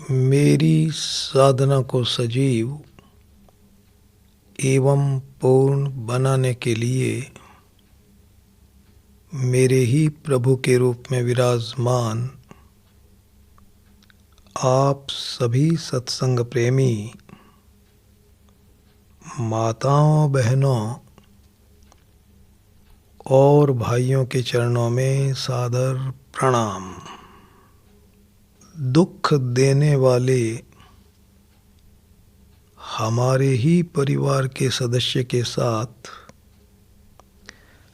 मेरी साधना को सजीव एवं पूर्ण बनाने के लिए मेरे ही प्रभु के रूप में विराजमान आप सभी सत्संग प्रेमी माताओं, बहनों और भाइयों के चरणों में सादर प्रणाम। दुख देने वाले हमारे ही परिवार के सदस्य के साथ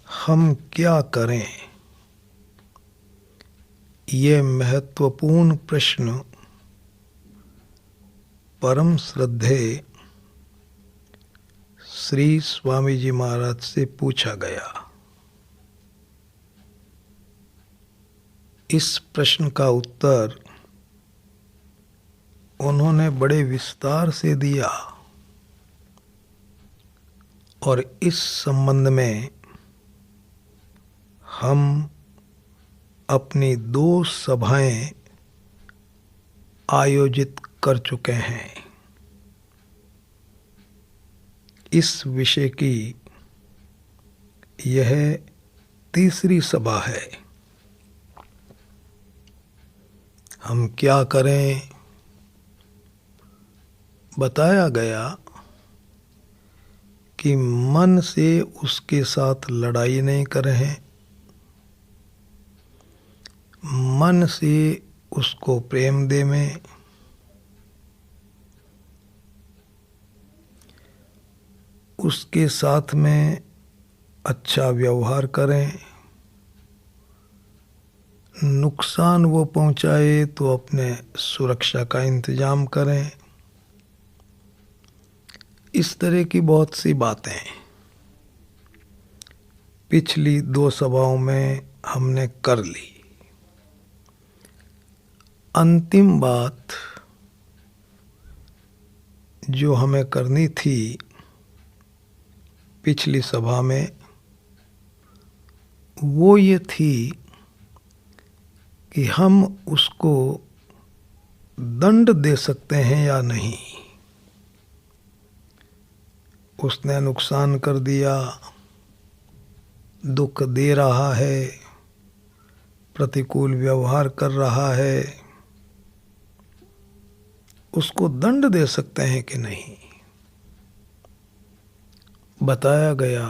हम क्या करें, ये महत्वपूर्ण प्रश्न परम श्रद्धेय श्री स्वामी जी महाराज से पूछा गया। इस प्रश्न का उत्तर उन्होंने बड़े विस्तार से दिया और इस संबंध में हम अपनी 2 सभाएं आयोजित कर चुके हैं। इस विषय की यह तीसरी सभा है। हम क्या करें, बताया गया कि मन से उसके साथ लड़ाई नहीं करें, मन से उसको प्रेम देवें, उसके साथ में अच्छा व्यवहार करें, नुकसान वो पहुंचाए तो अपने सुरक्षा का इंतजाम करें। इस तरह की बहुत सी बातें पिछली 2 सभाओं में हमने कर ली। अंतिम बात जो हमें करनी थी पिछली सभा में वो ये थी कि हम उसको दंड दे सकते हैं या नहीं। उसने नुकसान कर दिया, दुख दे रहा है, प्रतिकूल व्यवहार कर रहा है, उसको दंड दे सकते हैं कि नहीं। बताया गया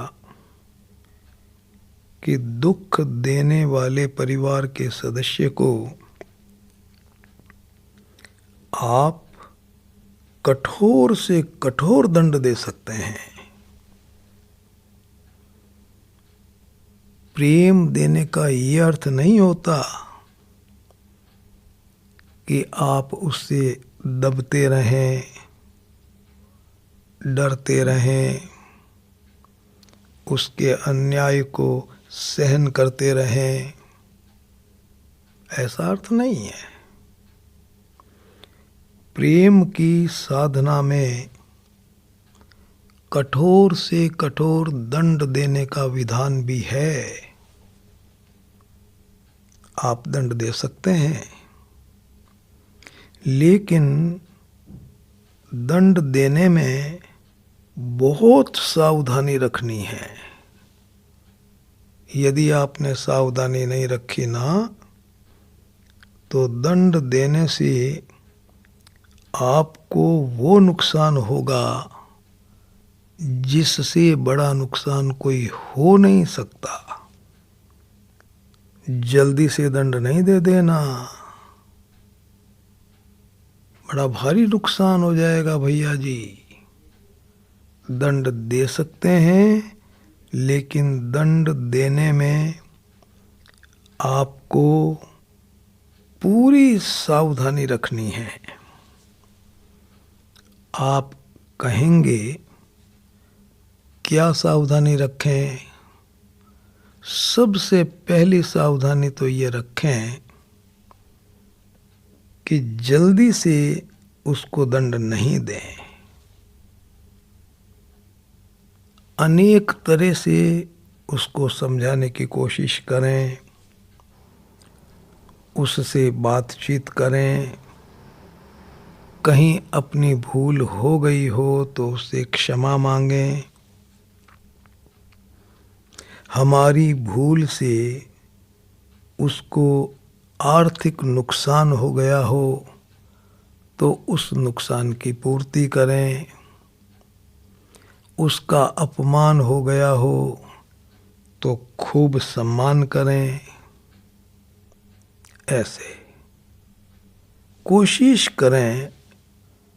कि दुख देने वाले परिवार के सदस्य को आप कठोर से कठोर दंड दे सकते हैं। प्रेम देने का ये अर्थ नहीं होता कि आप उससे दबते रहें, डरते रहें, उसके अन्याय को सहन करते रहें। ऐसा अर्थ नहीं है। प्रेम की साधना में कठोर से कठोर दंड देने का विधान भी है। आप दंड दे सकते हैं, लेकिन दंड देने में बहुत सावधानी रखनी है। यदि आपने सावधानी नहीं रखी ना, तो दंड देने से आपको वो नुकसान होगा जिससे बड़ा नुकसान कोई हो नहीं सकता। जल्दी से दंड नहीं दे देना, बड़ा भारी नुकसान हो जाएगा भैया जी। दंड दे सकते हैं, लेकिन दंड देने में आपको पूरी सावधानी रखनी है। आप कहेंगे क्या सावधानी रखें? सबसे पहली सावधानी तो ये रखें कि जल्दी से उसको दंड नहीं दें। अनेक तरह से उसको समझाने की कोशिश करें, उससे बातचीत करें, कहीं अपनी भूल हो गई हो तो उससे क्षमा मांगें। हमारी भूल से उसको आर्थिक नुकसान हो गया हो तो उस नुकसान की पूर्ति करें। उसका अपमान हो गया हो तो खूब सम्मान करें। ऐसे कोशिश करें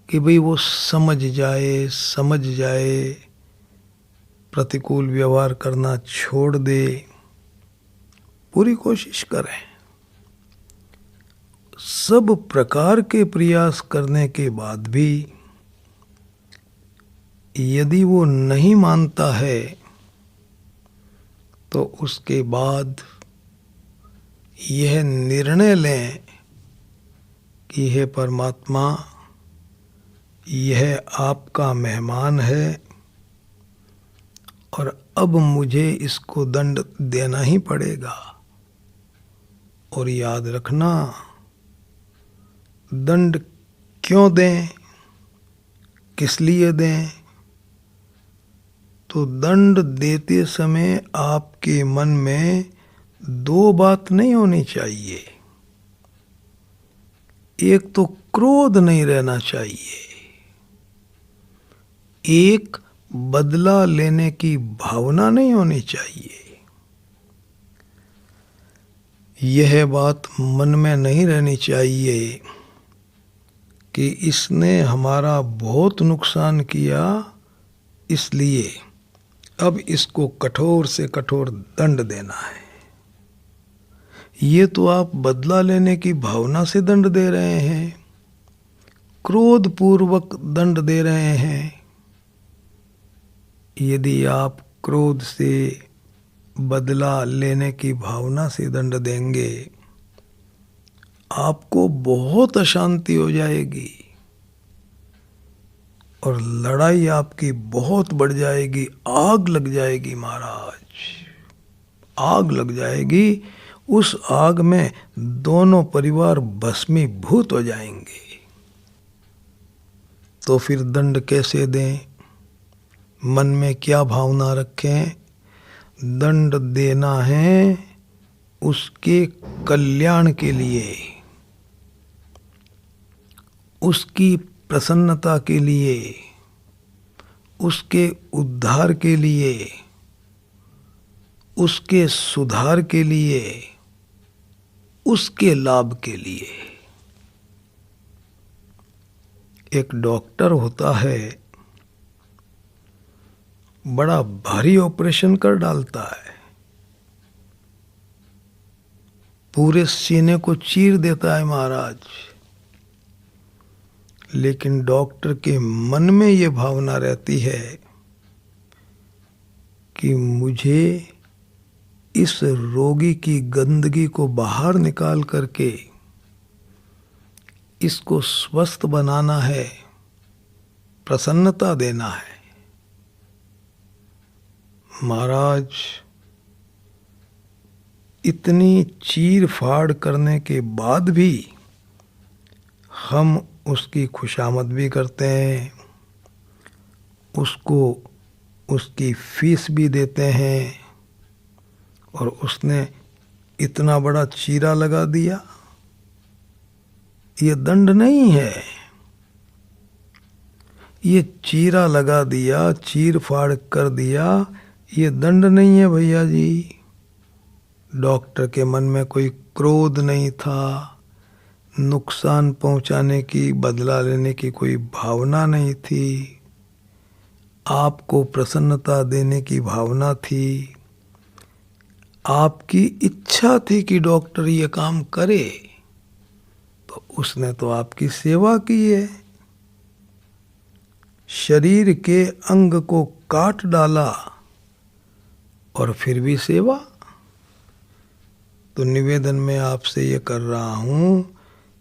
कि भाई वो समझ जाए, प्रतिकूल व्यवहार करना छोड़ दे। पूरी कोशिश करें। सब प्रकार के प्रयास करने के बाद भी यदि वो नहीं मानता है तो उसके बाद यह निर्णय लें कि हे परमात्मा, यह आपका मेहमान है और अब मुझे इसको दंड देना ही पड़ेगा। और याद रखना, दंड क्यों दें, किस लिए दें? तो दंड देते समय आपके मन में दो बात नहीं होनी चाहिए। एक तो क्रोध नहीं रहना चाहिए, एक बदला लेने की भावना नहीं होनी चाहिए। यह बात मन में नहीं रहनी चाहिए कि इसने हमारा बहुत नुकसान किया, इसलिए अब इसको कठोर से कठोर दंड देना है। ये तो आप बदला लेने की भावना से दंड दे रहे हैं, क्रोध पूर्वक दंड दे रहे हैं। यदि आप क्रोध से बदला लेने की भावना से दंड देंगे, आपको बहुत अशांति हो जाएगी और लड़ाई आपकी बहुत बढ़ जाएगी। आग लग जाएगी महाराज, आग लग जाएगी। उस आग में दोनों परिवार भस्मीभूत हो जाएंगे। तो फिर दंड कैसे दें? मन में क्या भावना रखें? दंड देना है उसके कल्याण के लिए, उसकी प्रसन्नता के लिए, उसके उद्धार के लिए, उसके सुधार के लिए, उसके लाभ के लिए। एक डॉक्टर होता है, बड़ा भारी ऑपरेशन कर डालता है, पूरे सीने को चीर देता है महाराज। लेकिन डॉक्टर के मन में ये भावना रहती है कि मुझे इस रोगी की गंदगी को बाहर निकाल करके इसको स्वस्थ बनाना है, प्रसन्नता देना है। महाराज, इतनी चीर फाड़ करने के बाद भी हम उसकी खुशामद भी करते हैं, उसको उसकी फीस भी देते हैं। और उसने इतना बड़ा चीरा लगा दिया, ये दंड नहीं है। ये चीरा लगा दिया, चीर फाड़ कर दिया, ये दंड नहीं है भैया जी। डॉक्टर के मन में कोई क्रोध नहीं था, नुकसान पहुंचाने की, बदला लेने की कोई भावना नहीं थी, आपको प्रसन्नता देने की भावना थी। आपकी इच्छा थी कि डॉक्टर ये काम करे, तो उसने तो आपकी सेवा की है। शरीर के अंग को काट डाला और फिर भी सेवा। तो निवेदन में आपसे ये कर रहा हूं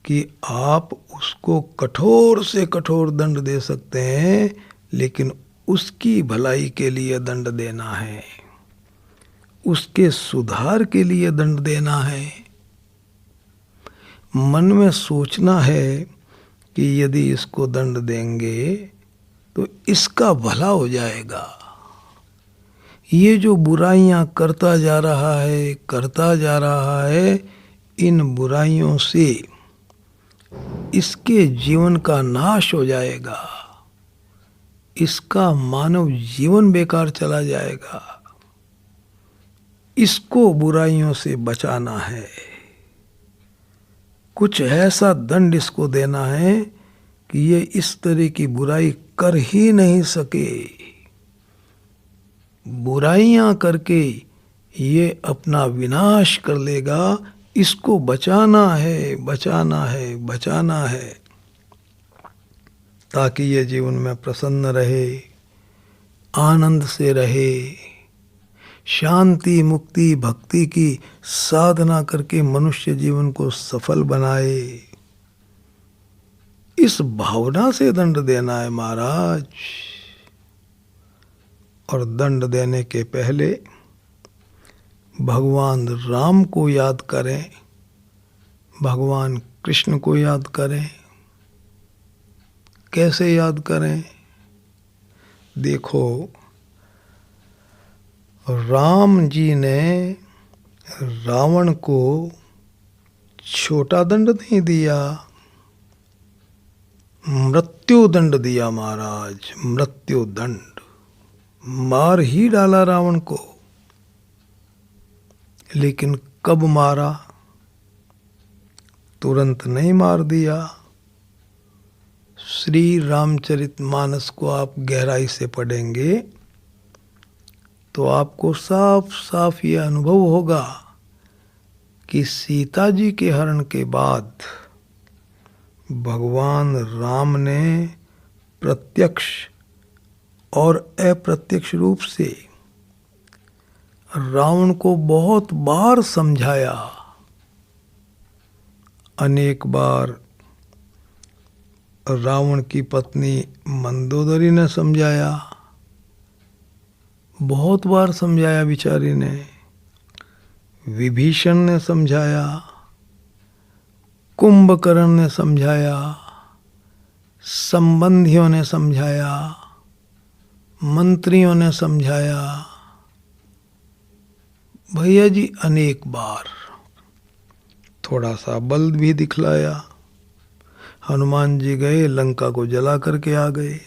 कि आप उसको कठोर से कठोर दंड दे सकते हैं, लेकिन उसकी भलाई के लिए दंड देना है, उसके सुधार के लिए दंड देना है। मन में सोचना है कि यदि इसको दंड देंगे तो इसका भला हो जाएगा। ये जो बुराइयां करता जा रहा है, इन बुराइयों से इसके जीवन का नाश हो जाएगा, इसका मानव जीवन बेकार चला जाएगा। इसको बुराइयों से बचाना है, कुछ ऐसा दंड इसको देना है कि ये इस तरह की बुराई कर ही नहीं सके। बुराइयां करके ये अपना विनाश कर लेगा। इसको बचाना है, बचाना है, बचाना है, ताकि ये जीवन में प्रसन्न रहे, आनंद से रहे, शांति, मुक्ति, भक्ति की साधना करके मनुष्य जीवन को सफल बनाए। इस भावना से दंड देना है महाराज। और दंड देने के पहले भगवान राम को याद करें, भगवान कृष्ण को याद करें। कैसे याद करें? देखो, राम जी ने रावण को छोटा दंड नहीं दिया, मृत्यु दंड दिया महाराज, मृत्यु दंड। मार ही डाला रावण को। लेकिन कब मारा? तुरंत नहीं मार दिया। श्री रामचरितमानस को आप गहराई से पढ़ेंगे तो आपको साफ साफ ये अनुभव होगा कि सीता जी के हरण के बाद भगवान राम ने प्रत्यक्ष और अप्रत्यक्ष रूप से रावण को बहुत बार समझाया। अनेक बार रावण की पत्नी मंदोदरी ने समझाया, बहुत बार समझाया बेचारी ने। विभीषण ने समझाया, कुंभकर्ण ने समझाया, संबंधियों ने समझाया, मंत्रियों ने समझाया। भैया जी अनेक बार थोड़ा सा बल भी दिखलाया। हनुमान जी गए, लंका को जला करके आ गए।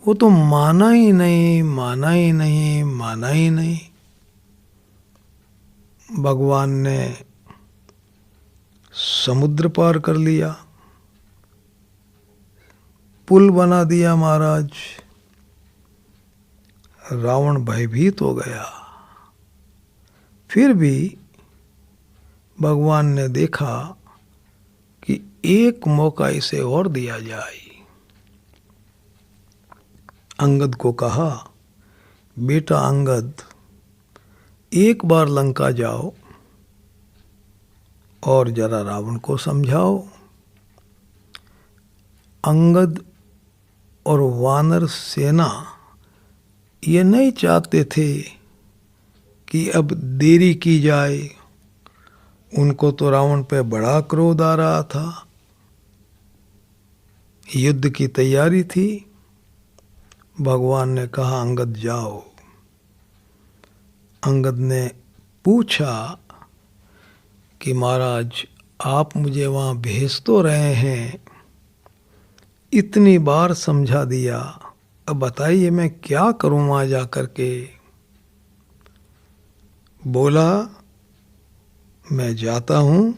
वो तो माना ही नहीं, माना ही नहीं, माना ही नहीं। भगवान ने समुद्र पार कर लिया, पुल बना दिया महाराज। रावण भयभीत हो गया। फिर भी भगवान ने देखा कि एक मौका इसे और दिया जाए। अंगद को कहा, बेटा अंगद, एक बार लंका जाओ और जरा रावण को समझाओ। अंगद और वानर सेना ये नहीं चाहते थे कि अब देरी की जाए। उनको तो रावण पे बड़ा क्रोध आ रहा था, युद्ध की तैयारी थी। भगवान ने कहा, अंगद जाओ। अंगद ने पूछा कि महाराज आप मुझे वहाँ भेज तो रहे हैं, इतनी बार समझा दिया, अब बताइए मैं क्या करूँ वहाँ जा कर के। बोला, मैं जाता हूँ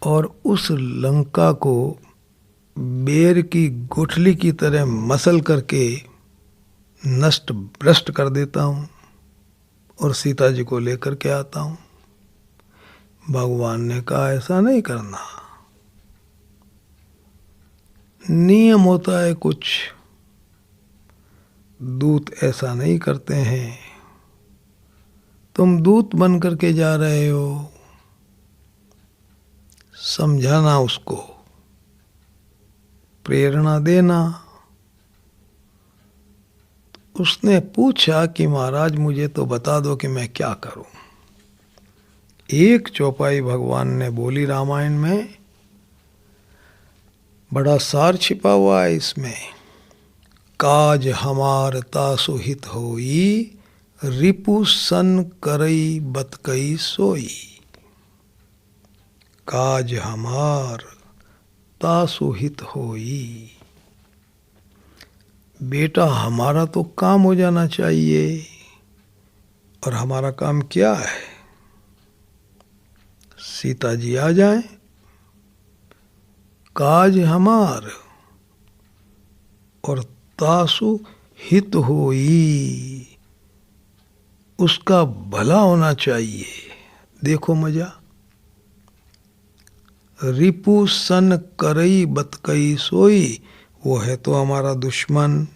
और उस लंका को बेर की गुठली की तरह मसल करके नष्ट भ्रष्ट कर देता हूँ और सीता जी को लेकर के आता हूँ। भगवान ने कहा, ऐसा नहीं करना। नियम होता है कुछ, दूत ऐसा नहीं करते हैं। तुम दूत बन करके जा रहे हो, समझाना उसको, प्रेरणा देना। उसने पूछा कि महाराज मुझे तो बता दो कि मैं क्या करूं। एक चौपाई भगवान ने बोली रामायण में बड़ा सार छिपा हुआ है इसमें। काज हमार तासु हित होई, रिपु सन करई बत कई सोई। काज हमार तासु हित होई। बेटा हमारा तो काम हो जाना चाहिए, और हमारा काम क्या है? सीता जी आ जाएं, काज हमार, और तासु हित होई, उसका भला होना चाहिए। देखो मजा। रिपु सन करई बत कई सोई, वो है तो हमारा दुश्मन,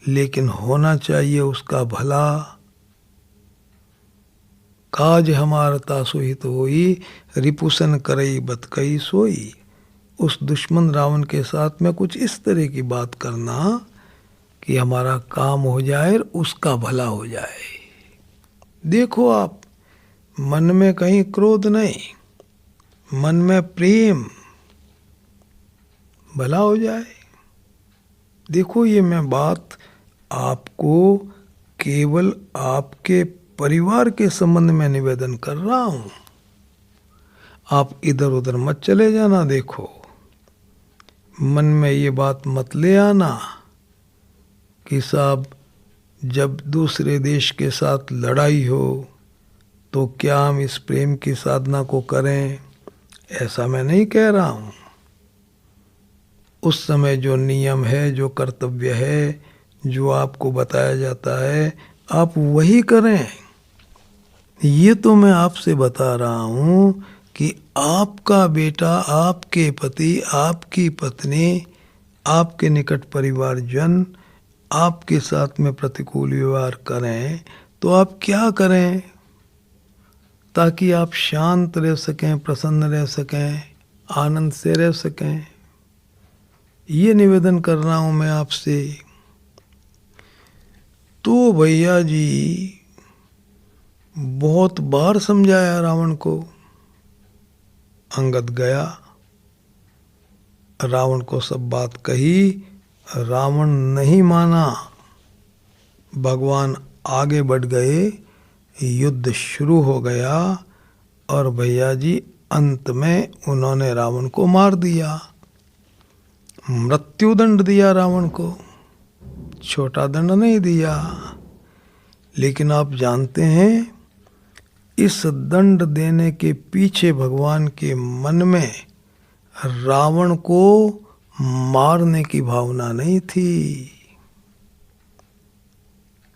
लेकिन होना चाहिए उसका भला। काज हमार तासु हित होई, रिपुसन करई बत कई सोई। उस दुश्मन रावण के साथ में कुछ इस तरह की बात करना कि हमारा काम हो जाए और उसका भला हो जाए। देखो आप, मन में कहीं क्रोध नहीं, मन में प्रेम, भला हो जाए। देखो ये मैं बात आपको केवल आपके परिवार के संबंध में निवेदन कर रहा हूं। आप इधर उधर मत चले जाना। देखो, मन में ये बात मत ले आना कि साहब जब दूसरे देश के साथ लड़ाई हो तो क्या हम इस प्रेम की साधना को करें। ऐसा मैं नहीं कह रहा हूं। उस समय जो नियम है, जो कर्तव्य है, जो आपको बताया जाता है, आप वही करें। ये तो मैं आपसे बता रहा हूं कि आपका बेटा, आपके पति, आपकी पत्नी, आपके निकट परिवारजन आपके साथ में प्रतिकूल व्यवहार करें तो आप क्या करें, ताकि आप शांत रह सकें, प्रसन्न रह सकें, आनंद से रह सकें। ये निवेदन कर रहा हूं मैं आपसे। तो भैया जी बहुत बार समझाया रावण को। अंगद गया, रावण को सब बात कही, रावण नहीं माना। भगवान आगे बढ़ गए, युद्ध शुरू हो गया, और भैया जी अंत में उन्होंने रावण को मार दिया, मृत्युदंड दिया रावण को, छोटा दंड नहीं दिया। लेकिन आप जानते हैं, इस दंड देने के पीछे भगवान के मन में रावण को मारने की भावना नहीं थी,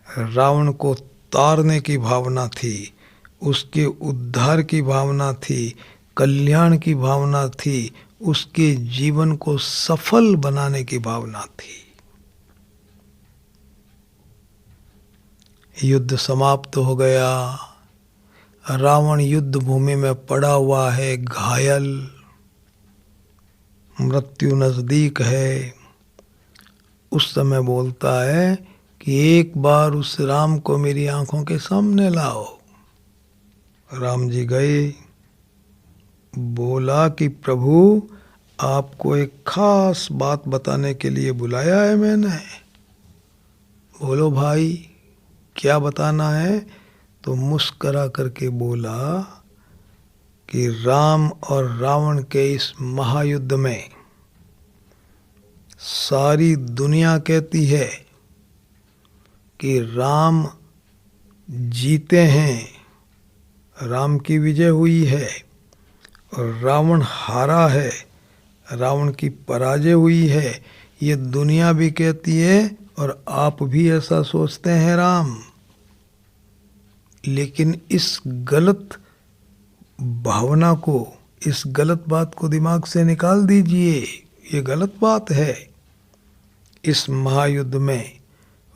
रावण को तारने की भावना थी, उसके उद्धार की भावना थी, कल्याण की भावना थी, उसके जीवन को सफल बनाने की भावना थी। युद्ध समाप्त हो गया, रावण युद्ध भूमि में पड़ा हुआ है, घायल, मृत्यु नजदीक है। उस समय बोलता है कि एक बार उस राम को मेरी आंखों के सामने लाओ। राम जी गए, बोला कि प्रभु आपको एक खास बात बताने के लिए बुलाया है मैंने। बोलो भाई, क्या बताना है? तो मुस्करा करके बोला कि राम और रावण के इस महायुद्ध में सारी दुनिया कहती है कि राम जीते हैं, राम की विजय हुई है, और रावण हारा है, रावण की पराजय हुई है। ये दुनिया भी कहती है और आप भी ऐसा सोचते हैं राम। लेकिन इस गलत भावना को, इस गलत बात को दिमाग से निकाल दीजिए। ये गलत बात है। इस महायुद्ध में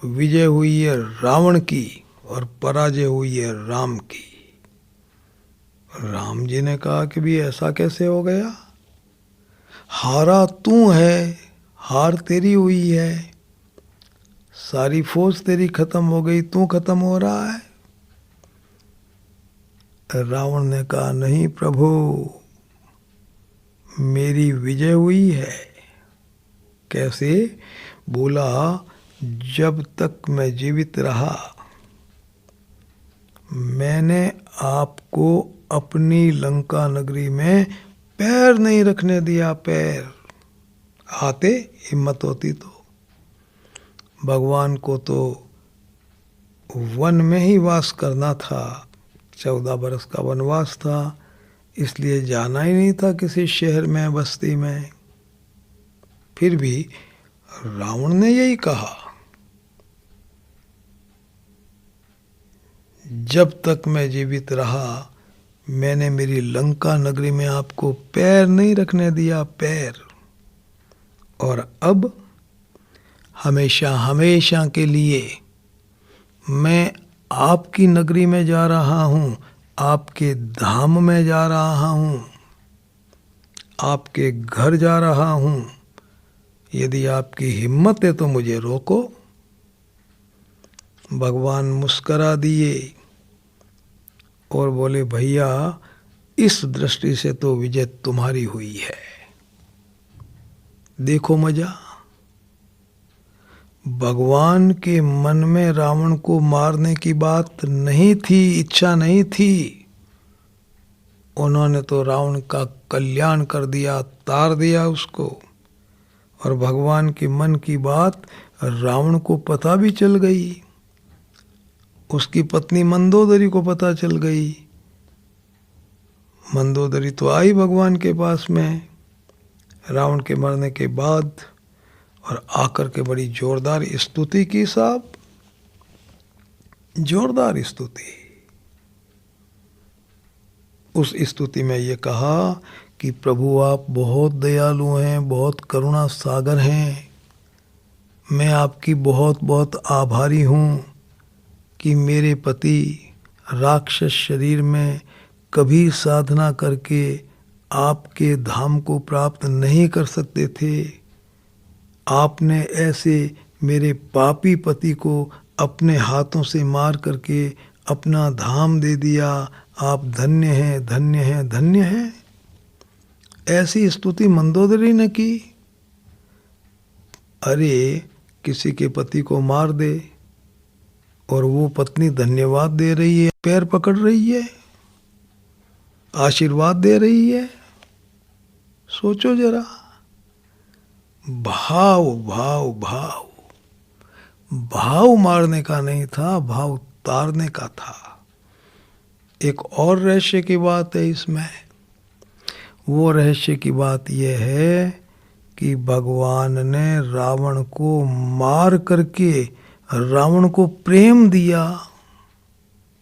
विजय हुई है रावण की और पराजय हुई है राम की। राम जी ने कहा कि भी ऐसा कैसे हो गया? हारा तू है, हार तेरी हुई है, सारी फौज तेरी खत्म हो गई, तू खत्म हो रहा है। रावण ने कहा नहीं प्रभु, मेरी विजय हुई है। कैसे? बोला, जब तक मैं जीवित रहा मैंने आपको अपनी लंका नगरी में पैर नहीं रखने दिया। पैर आते, हिम्मत होती तो। भगवान को तो वन में ही वास करना था, 14 बरस का वनवास था, इसलिए जाना ही नहीं था किसी शहर में, बस्ती में। फिर भी रावण ने यही कहा, जब तक मैं जीवित रहा मैंने मेरी लंका नगरी में आपको पैर नहीं रखने दिया, पैर। और अब हमेशा हमेशा के लिए मैं आपकी नगरी में जा रहा हूँ, आपके धाम में जा रहा हूँ, आपके घर जा रहा हूँ। यदि आपकी हिम्मत है तो मुझे रोको। भगवान मुस्करा दिए और बोले, भैया इस दृष्टि से तो विजय तुम्हारी हुई है, देखो मजा। भगवान के मन में रावण को मारने की बात नहीं थी, इच्छा नहीं थी। उन्होंने तो रावण का कल्याण कर दिया, तार दिया उसको। और भगवान के मन की बात रावण को पता भी चल गई, उसकी पत्नी मंदोदरी को पता चल गई। मंदोदरी तो आई भगवान के पास में रावण के मरने के बाद, और आकर के बड़ी जोरदार स्तुति की साहब, जोरदार स्तुति। उस स्तुति में ये कहा कि प्रभु आप बहुत दयालु हैं, बहुत करुणा सागर हैं, मैं आपकी बहुत बहुत आभारी हूँ कि मेरे पति राक्षस शरीर में कभी साधना करके आपके धाम को प्राप्त नहीं कर सकते थे। आपने ऐसे मेरे पापी पति को अपने हाथों से मार करके अपना धाम दे दिया। आप धन्य हैं, धन्य हैं, धन्य हैं। ऐसी स्तुति मंदोदरी ने की। अरे किसी के पति को मार दे और वो पत्नी धन्यवाद दे रही है, पैर पकड़ रही है, आशीर्वाद दे रही है। सोचो जरा, भाव भाव भाव भाव मारने का नहीं था, भाव उतारने का था। एक और रहस्य की बात है इसमें। वो रहस्य की बात यह है कि भगवान ने रावण को मार करके रावण को प्रेम दिया,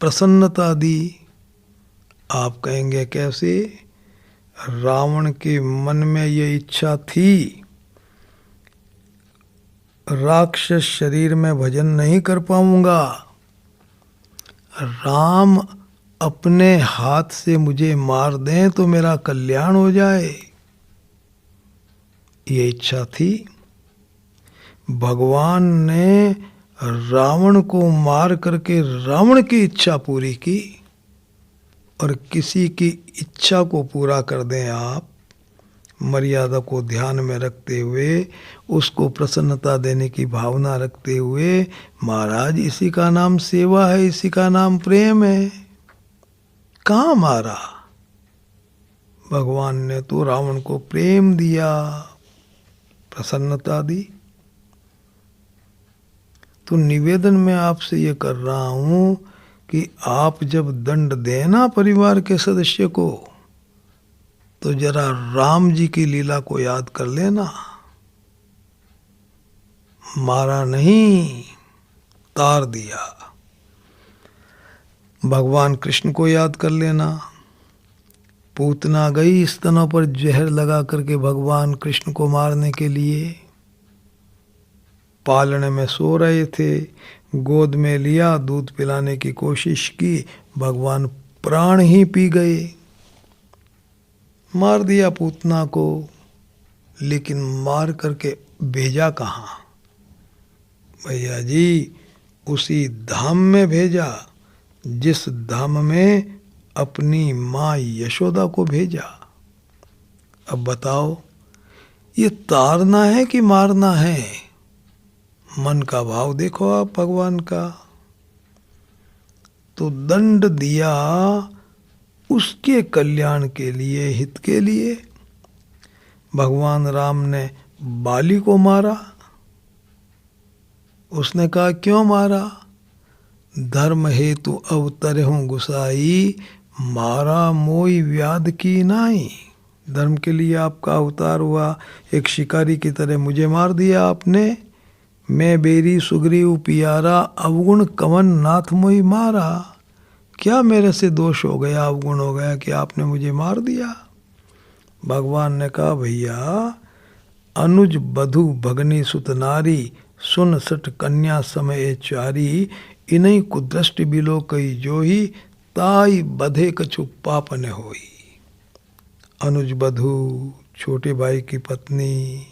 प्रसन्नता दी। आप कहेंगे कैसे? रावण के मन में ये इच्छा थी, राक्षस शरीर में भजन नहीं कर पाऊंगा, राम अपने हाथ से मुझे मार दें तो मेरा कल्याण हो जाए, ये इच्छा थी। भगवान ने रावण को मार करके रावण की इच्छा पूरी की। और किसी की इच्छा को पूरा कर दें आप, मर्यादा को ध्यान में रखते हुए, उसको प्रसन्नता देने की भावना रखते हुए, महाराज इसी का नाम सेवा है, इसी का नाम प्रेम है। कहाँ मारा? भगवान ने तो रावण को प्रेम दिया, प्रसन्नता दी। तो निवेदन मैं आपसे ये कर रहा हूं कि आप जब दंड देना परिवार के सदस्य को, तो जरा राम जी की लीला को याद कर लेना। मारा नहीं, तार दिया। भगवान कृष्ण को याद कर लेना। पूतना गई स्तनों पर जहर लगा करके भगवान कृष्ण को मारने के लिए। पालने में सो रहे थे, गोद में लिया, दूध पिलाने की कोशिश की, भगवान प्राण ही पी गए। मार दिया पूतना को, लेकिन मार करके भेजा कहाँ? भैया जी, उसी धाम में भेजा जिस धाम में अपनी माँ यशोदा को भेजा। अब बताओ, ये तारना है कि मारना है? मन का भाव देखो आप भगवान का। तो दंड दिया उसके कल्याण के लिए, हित के लिए। भगवान राम ने बाली को मारा। उसने कहा क्यों मारा? धर्म हेतु अवतरहूं गुसाई, मारा मोई व्याध की नाई। धर्म के लिए आपका अवतार हुआ, एक शिकारी की तरह मुझे मार दिया आपने। मैं बेरी सुग्रीव पियारा, अवगुण कवन नाथ मोई मारा। क्या मेरे से दोष हो गया, अवगुण हो गया कि आपने मुझे मार दिया? भगवान ने कहा भैया, अनुज बधु भगनी सुत नारी, सुन सठ कन्या समय चारी, इन्हीं कुदृष्टि बिलो कई जोही, ताई बधे कछु पाप न होई। अनुज बधु छोटे भाई की पत्नी,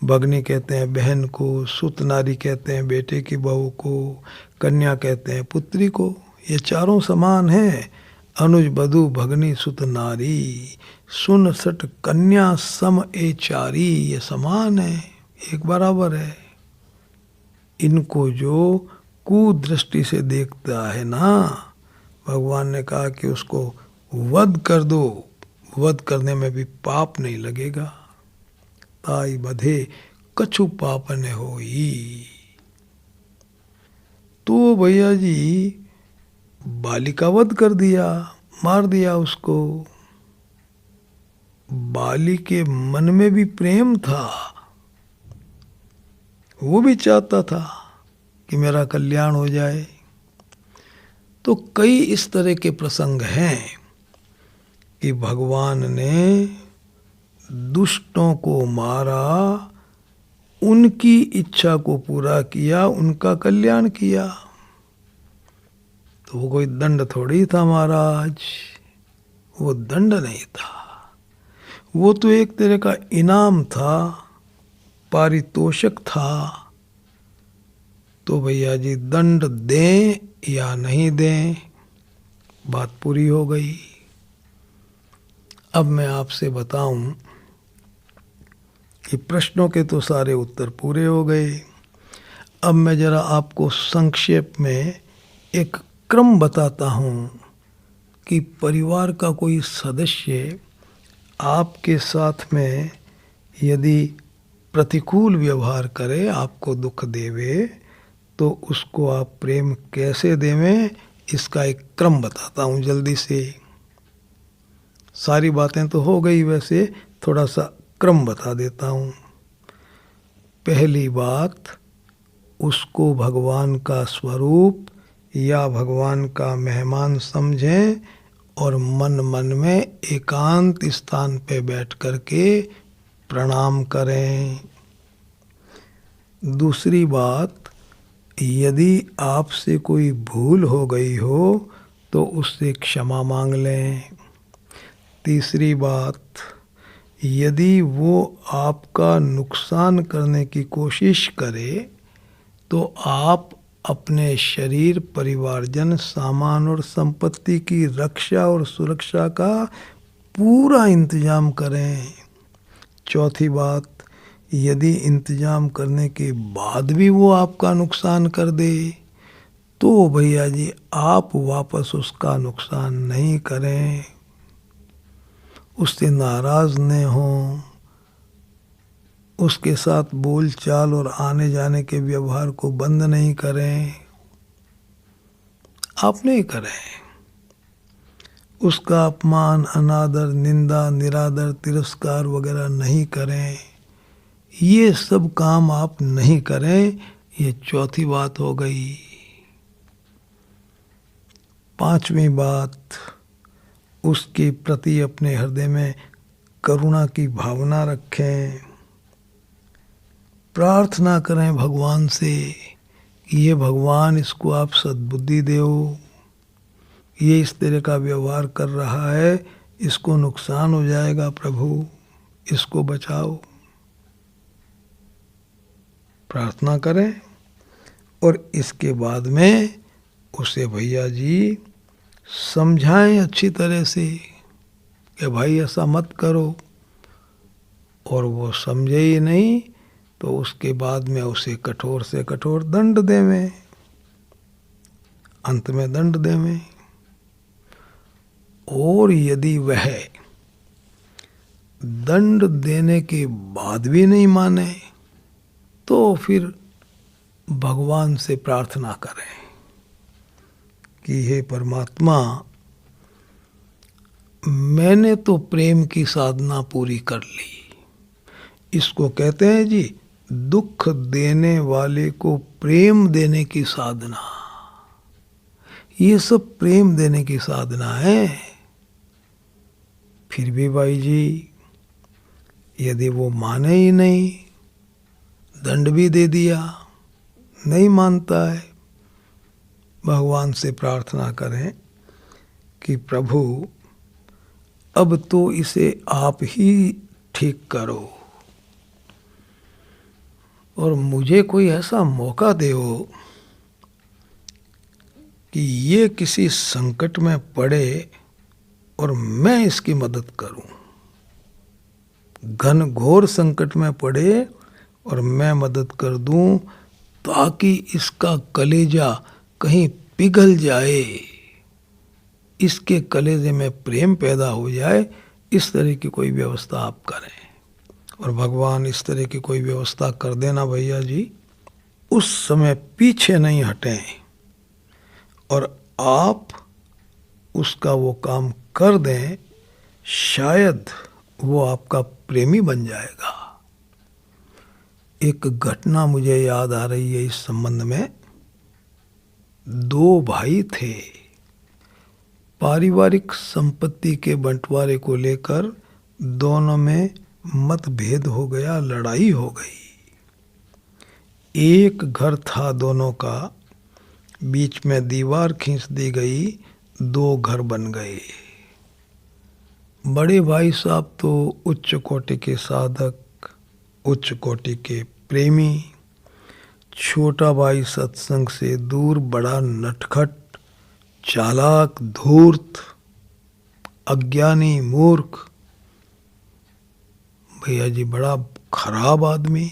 भगनी कहते हैं बहन को, सुत नारी कहते हैं बेटे की बहू को, कन्या कहते हैं पुत्री को। ये चारों समान हैं। अनुज बधु भगनी सुत नारी, सुन सट कन्या सम ए चारी, ये समान है, एक बराबर है। इनको जो कुदृष्टि से देखता है ना, भगवान ने कहा कि उसको वध कर दो, वध करने में भी पाप नहीं लगेगा। ताई बधे कछु पाप न होई। तो भैया जी बाली का वध कर दिया, मार दिया उसको। बाली के मन में भी प्रेम था, वो भी चाहता था कि मेरा कल्याण हो जाए। तो कई इस तरह के प्रसंग हैं कि भगवान ने दुष्टों को मारा, उनकी इच्छा को पूरा किया, उनका कल्याण किया। तो वो कोई दंड थोड़ी था महाराज, वो दंड नहीं था, वो तो एक तरह का इनाम था, पारितोषिक था। तो भैया जी दंड दें या नहीं दें, बात पूरी हो गई। अब मैं आपसे बताऊं कि प्रश्नों के तो सारे उत्तर पूरे हो गए। अब मैं जरा आपको संक्षेप में एक क्रम बताता हूं कि परिवार का कोई सदस्य आपके साथ में यदि प्रतिकूल व्यवहार करे, आपको दुख देवे, तो उसको आप प्रेम कैसे देवें, इसका एक क्रम बताता हूँ जल्दी से। सारी बातें तो हो गई, वैसे थोड़ा सा क्रम बता देता हूँ। पहली बात, उसको भगवान का स्वरूप या भगवान का मेहमान समझें और मन मन में एकांत स्थान पे बैठ करके प्रणाम करें। दूसरी बात, यदि आपसे कोई भूल हो गई हो तो उससे क्षमा मांग लें। तीसरी बात, यदि वो आपका नुकसान करने की कोशिश करे तो आप अपने शरीर, परिवारजन, सामान और संपत्ति की रक्षा और सुरक्षा का पूरा इंतजाम करें। चौथी बात, यदि इंतजाम करने के बाद भी वो आपका नुकसान कर दे तो भैया जी आप वापस उसका नुकसान नहीं करें, उससे नाराज न हों, उसके साथ बोल चाल और आने जाने के व्यवहार को बंद नहीं करें, आप नहीं करें। उसका अपमान, अनादर, निंदा, निरादर, तिरस्कार वगैरह नहीं करें। ये सब काम आप नहीं करें। ये चौथी बात हो गई। पांचवी बात, उसके प्रति अपने हृदय में करुणा की भावना रखें। प्रार्थना करें भगवान से कि ये भगवान, इसको आप सद्बुद्धि दो, ये इस तरह का व्यवहार कर रहा है, इसको नुकसान हो जाएगा, प्रभु इसको बचाओ। प्रार्थना करें और इसके बाद में उसे भैया जी समझाएं अच्छी तरह से कि भाई ऐसा मत करो, और वो समझे ही नहीं तो उसके बाद में उसे कठोर से कठोर दंड देवें, अंत में दंड देवें। और यदि वह दंड देने के बाद भी नहीं माने तो फिर भगवान से प्रार्थना करें कि हे परमात्मा, मैंने तो प्रेम की साधना पूरी कर ली। इसको कहते हैं जी, दुख देने वाले को प्रेम देने की साधना। ये सब प्रेम देने की साधना है। फिर भी भाई जी, यदि वो माने ही नहीं, दंड भी दे दिया, नहीं मानता है, भगवान से प्रार्थना करें कि प्रभु अब तो इसे आप ही ठीक करो और मुझे कोई ऐसा मौका दो कि ये किसी संकट में पड़े और मैं इसकी मदद करूं। घन घोर संकट में पड़े और मैं मदद कर दूं, ताकि इसका कलेजा कहीं पिघल जाए, इसके कलेजे में प्रेम पैदा हो जाए। इस तरह की कोई व्यवस्था आप करें। और भगवान इस तरह की कोई व्यवस्था कर देना भैया जी, उस समय पीछे नहीं हटें और आप उसका वो काम कर दें, शायद वो आपका प्रेमी बन जाएगा। एक घटना मुझे याद आ रही है इस संबंध में। दो भाई थे, पारिवारिक संपत्ति के बंटवारे को लेकर दोनों में मतभेद हो गया, लड़ाई हो गई। एक घर था दोनों का, बीच में दीवार खींच दी गई, दो घर बन गए। बड़े भाई साहब तो उच्च कोटि के साधक, उच्च कोटि के प्रेमी। छोटा भाई सत्संग से दूर, बड़ा नटखट, चालाक, धूर्त, अज्ञानी, मूर्ख, भैया जी बड़ा खराब आदमी।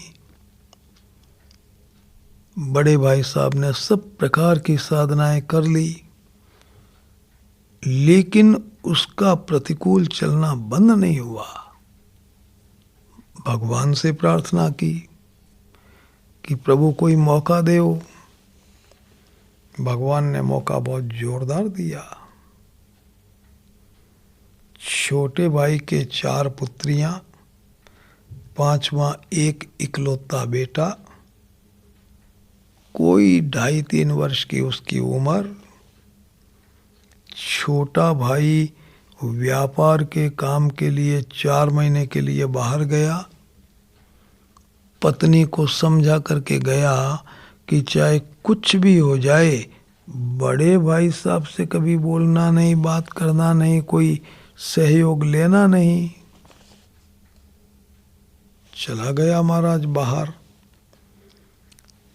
बड़े भाई साहब ने सब प्रकार की साधनाएं कर ली, लेकिन उसका प्रतिकूल चलना बंद नहीं हुआ। भगवान से प्रार्थना की कि प्रभु कोई मौका दो। भगवान ने मौका बहुत जोरदार दिया। छोटे भाई के 4 पुत्रियां, 5वां एक इकलौता बेटा, कोई 2.5-3 वर्ष की उसकी उम्र। छोटा भाई व्यापार के काम के लिए 4 महीने के लिए बाहर गया। पत्नी को समझा करके गया कि चाहे कुछ भी हो जाए, बड़े भाई साहब से कभी बोलना नहीं, बात करना नहीं, कोई सहयोग लेना नहीं। चला गया महाराज बाहर।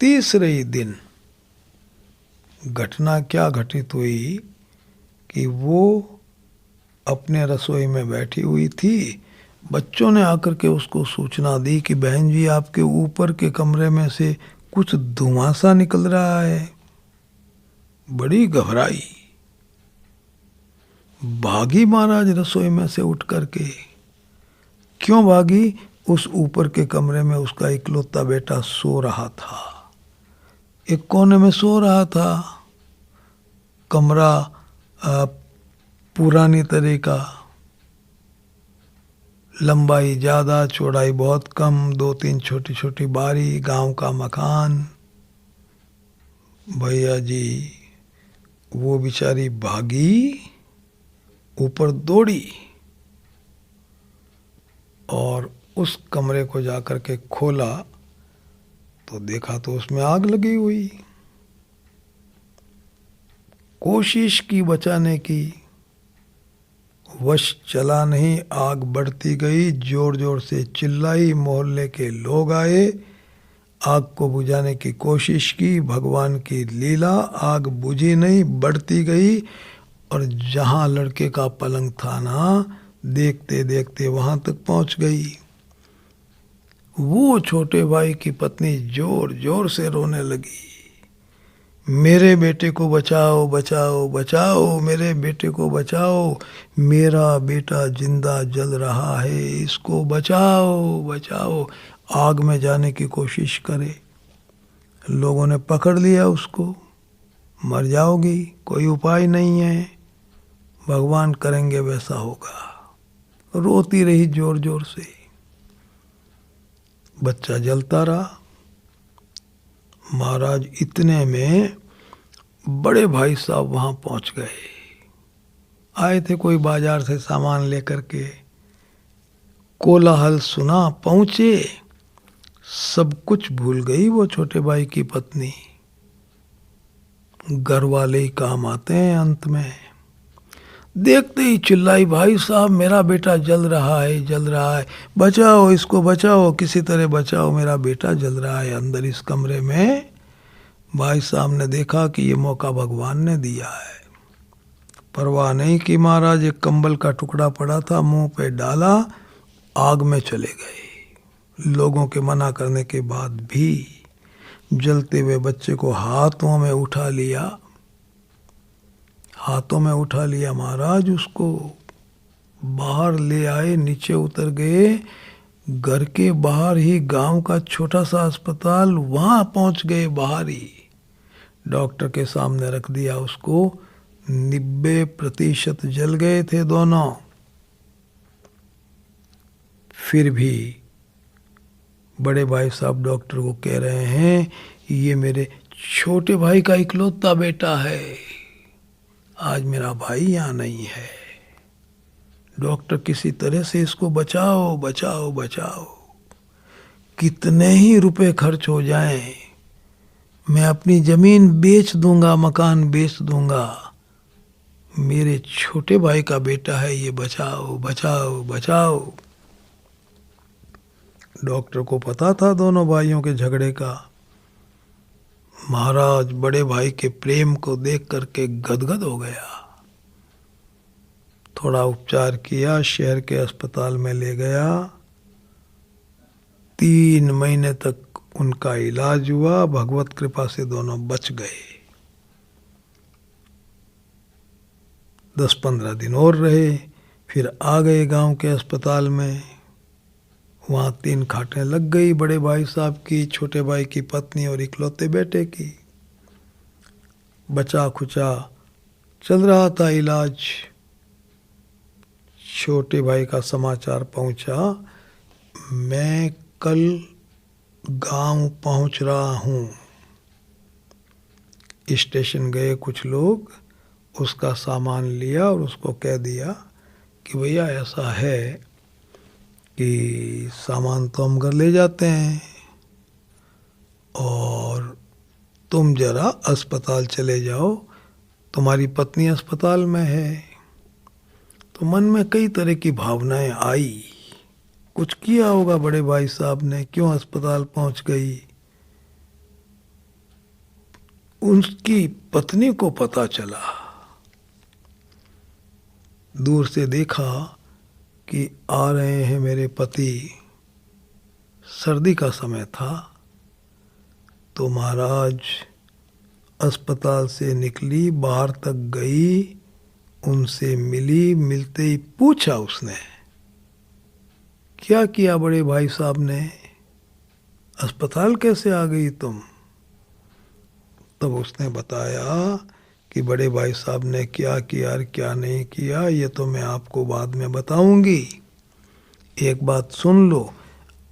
तीसरे ही दिन घटना क्या घटित हुई कि वो अपने रसोई में बैठी हुई थी। बच्चों ने आकर के उसको सूचना दी कि बहन जी, आपके ऊपर के कमरे में से कुछ धुआं सा निकल रहा है। बड़ी घबराई, भागी महाराज रसोई में से उठ करके। क्यों भागी? उस ऊपर के कमरे में उसका इकलौता बेटा सो रहा था, एक कोने में सो रहा था। कमरा पुरानी तरह का, लंबाई ज़्यादा, चौड़ाई बहुत कम, 2-3 छोटी छोटी बारी, गांव का मकान। भैया जी वो बेचारी भागी, ऊपर दौड़ी और उस कमरे को जाकर के खोला तो देखा तो उसमें आग लगी हुई। कोशिश की बचाने की, वश चला नहीं, आग बढ़ती गई, जोर जोर से चिल्लाई, मोहल्ले के लोग आए, आग को बुझाने की कोशिश की। भगवान की लीला, आग बुझी नहीं, बढ़ती गई और जहाँ लड़के का पलंग था ना, देखते देखते वहाँ तक पहुँच गई। वो छोटे भाई की पत्नी जोर जोर से रोने लगी, मेरे बेटे को बचाओ बचाओ बचाओ, मेरे बेटे को बचाओ, मेरा बेटा जिंदा जल रहा है, इसको बचाओ बचाओ। आग में जाने की कोशिश करे, लोगों ने पकड़ लिया उसको, मर जाओगी, कोई उपाय नहीं है, भगवान करेंगे वैसा होगा। रोती रही जोर जोर से, बच्चा जलता रहा। महाराज इतने में बड़े भाई साहब वहां पहुंच गए, आए थे कोई बाजार से सामान लेकर के। कोलाहल सुना, पहुंचे, सब कुछ भूल गई वो छोटे भाई की पत्नी। घर वाले ही काम आते हैं अंत में। देखते ही चिल्लाई, भाई साहब मेरा बेटा जल रहा है, जल रहा है, बचाओ इसको, बचाओ, किसी तरह बचाओ, मेरा बेटा जल रहा है अंदर इस कमरे में। भाई साहब ने देखा कि ये मौका भगवान ने दिया है, परवाह नहीं कि महाराज, एक कंबल का टुकड़ा पड़ा था, मुंह पे डाला, आग में चले गए। लोगों के मना करने के बाद भी जलते हुए बच्चे को हाथों में उठा लिया, हाथों में उठा लिया महाराज, उसको बाहर ले आए, नीचे उतर गए, घर के बाहर ही गांव का छोटा सा अस्पताल, वहां पहुंच गए बाहर ही, डॉक्टर के सामने रख दिया उसको। 90% जल गए थे दोनों। फिर भी बड़े भाई साहब डॉक्टर को कह रहे हैं, ये मेरे छोटे भाई का इकलौता बेटा है, आज मेरा भाई यहाँ नहीं है, डॉक्टर किसी तरह से इसको बचाओ बचाओ बचाओ। कितने ही रुपए खर्च हो जाएं, मैं अपनी जमीन बेच दूंगा, मकान बेच दूंगा, मेरे छोटे भाई का बेटा है, ये बचाओ बचाओ बचाओ। डॉक्टर को पता था दोनों भाइयों के झगड़े का। महाराज बड़े भाई के प्रेम को देख करके गदगद हो गया। थोड़ा उपचार किया, शहर के अस्पताल में ले गया। 3 महीने तक उनका इलाज हुआ, भगवत कृपा से दोनों बच गए। 10-15 दिन और रहे, फिर आ गए गांव के अस्पताल में। वहाँ 3 खाटें लग गई, बड़े भाई साहब की, छोटे भाई की पत्नी और इकलौते बेटे की। बचा खुचा चल रहा था इलाज। छोटे भाई का समाचार पहुंचा, मैं कल गांव पहुंच रहा हूं। स्टेशन गए कुछ लोग, उसका सामान लिया और उसको कह दिया कि भैया ऐसा है कि सामान तो हम घर ले जाते हैं और तुम जरा अस्पताल चले जाओ, तुम्हारी पत्नी अस्पताल में है। तो मन में कई तरह की भावनाएं आई, कुछ किया होगा बड़े भाई साहब ने, क्यों अस्पताल पहुंच गई। उनकी पत्नी को पता चला, दूर से देखा कि आ रहे हैं मेरे पति। सर्दी का समय था, तो महाराज अस्पताल से निकली, बाहर तक गई, उनसे मिली। मिलते ही पूछा उसने, क्या किया बड़े भाई साहब ने, अस्पताल कैसे आ गई तुम। तब उसने बताया कि बड़े भाई साहब ने क्या किया और क्या नहीं किया, ये तो मैं आपको बाद में बताऊंगी। एक बात सुन लो,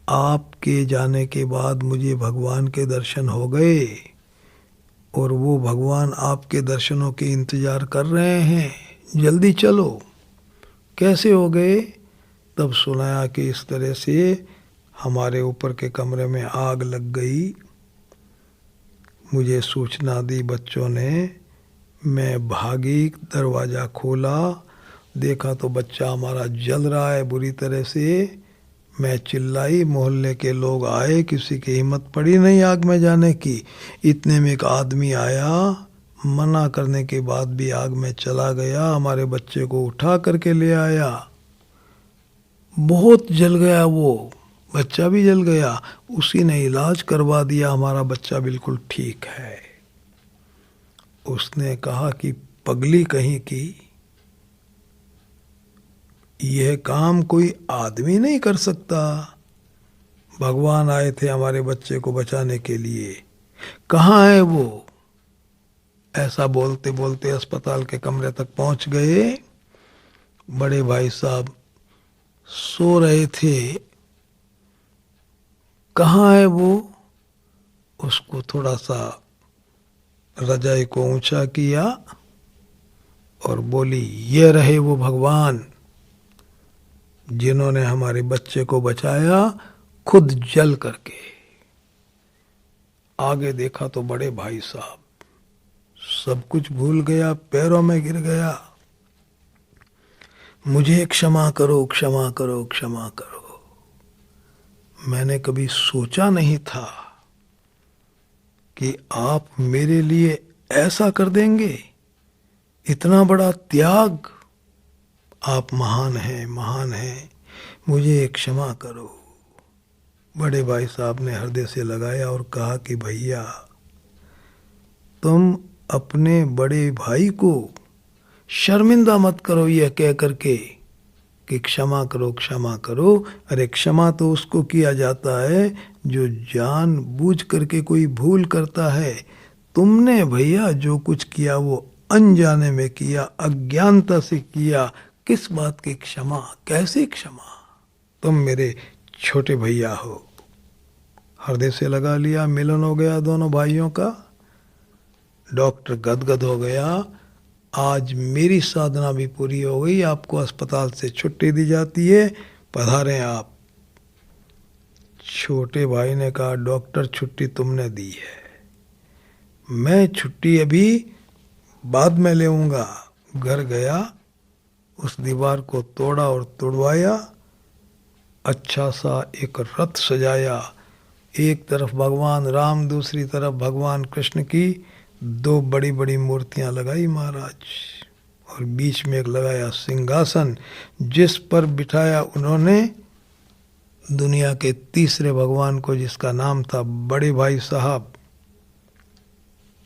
आपके जाने के बाद मुझे भगवान के दर्शन हो गए और वो भगवान आपके दर्शनों के इंतजार कर रहे हैं, जल्दी चलो। कैसे हो गए। तब सुनाया कि इस तरह से हमारे ऊपर के कमरे में आग लग गई, मुझे सूचना दी बच्चों ने, मैं भागी, दरवाज़ा खोला, देखा तो बच्चा हमारा जल रहा है बुरी तरह से। मैं चिल्लाई, मोहल्ले के लोग आए, किसी की हिम्मत पड़ी नहीं आग में जाने की। इतने में एक आदमी आया, मना करने के बाद भी आग में चला गया, हमारे बच्चे को उठा करके ले आया। बहुत जल गया वो, बच्चा भी जल गया, उसी ने इलाज करवा दिया, हमारा बच्चा बिल्कुल ठीक है। उसने कहा कि पगली कहीं की, यह काम कोई आदमी नहीं कर सकता। भगवान आए थे हमारे बच्चे को बचाने के लिए, कहाँ है वो? ऐसा बोलते बोलते अस्पताल के कमरे तक पहुंच गए। बड़े भाई साहब सो रहे थे। कहाँ है वो? उसको थोड़ा सा रजाई को ऊंचा किया और बोली, ये रहे वो भगवान जिन्होंने हमारे बच्चे को बचाया, खुद जल करके। आगे देखा तो बड़े भाई साहब सब कुछ भूल गया, पैरों में गिर गया, मुझे क्षमा करो, क्षमा करो, क्षमा करो। मैंने कभी सोचा नहीं था कि आप मेरे लिए ऐसा कर देंगे, इतना बड़ा त्याग। आप महान हैं, महान हैं, मुझे क्षमा करो। बड़े भाई साहब ने हृदय से लगाया और कहा कि भैया, तुम अपने बड़े भाई को शर्मिंदा मत करो यह कह करके कि क्षमा करो, क्षमा करो। अरे क्षमा तो उसको किया जाता है जो जान बूझ करके कोई भूल करता है। तुमने भैया जो कुछ किया वो अनजाने में किया, अज्ञानता से किया, किस बात की क्षमा, कैसी क्षमा? तुम मेरे छोटे भैया हो। हृदय से लगा लिया, मिलन हो गया दोनों भाइयों का। डॉक्टर गदगद हो गया, आज मेरी साधना भी पूरी हो गई, आपको अस्पताल से छुट्टी दी जाती है, पधारें आप। छोटे भाई ने कहा, डॉक्टर छुट्टी तुमने दी है, मैं छुट्टी अभी बाद में लेऊंगा। घर गया, उस दीवार को तोड़ा और तुड़वाया, अच्छा सा एक रथ सजाया, एक तरफ भगवान राम, दूसरी तरफ भगवान कृष्ण की दो बड़ी बड़ी मूर्तियां लगाई महाराज, और बीच में एक लगाया सिंहासन, जिस पर बिठाया उन्होंने दुनिया के तीसरे भगवान को, जिसका नाम था बड़े भाई साहब।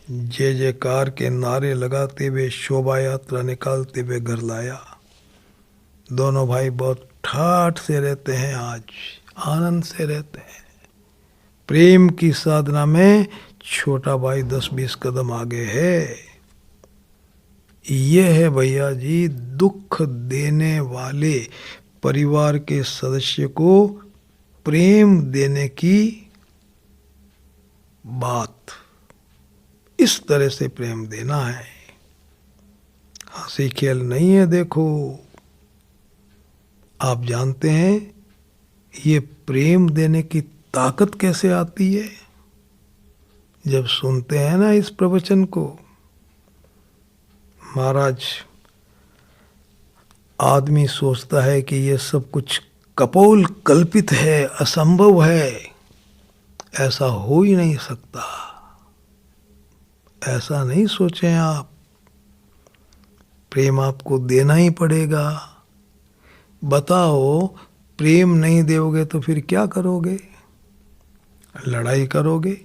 जय जयकार के नारे लगाते हुए शोभा यात्रा निकालते हुए घर लाया। दोनों भाई बहुत ठाठ से रहते हैं, आज आनंद से रहते हैं। प्रेम की साधना में छोटा भाई 10-20 कदम आगे है। ये है भैया जी दुख देने वाले परिवार के सदस्य को प्रेम देने की बात। इस तरह से प्रेम देना है, हंसी खेल नहीं है। देखो, आप जानते हैं ये प्रेम देने की ताकत कैसे आती है? जब सुनते हैं ना इस प्रवचन को, महाराज आदमी सोचता है कि ये सब कुछ कपोल कल्पित है, असंभव है, ऐसा हो ही नहीं सकता। ऐसा नहीं सोचें आप, प्रेम आपको देना ही पड़ेगा। बताओ, प्रेम नहीं दोगे तो फिर क्या करोगे? लड़ाई करोगे,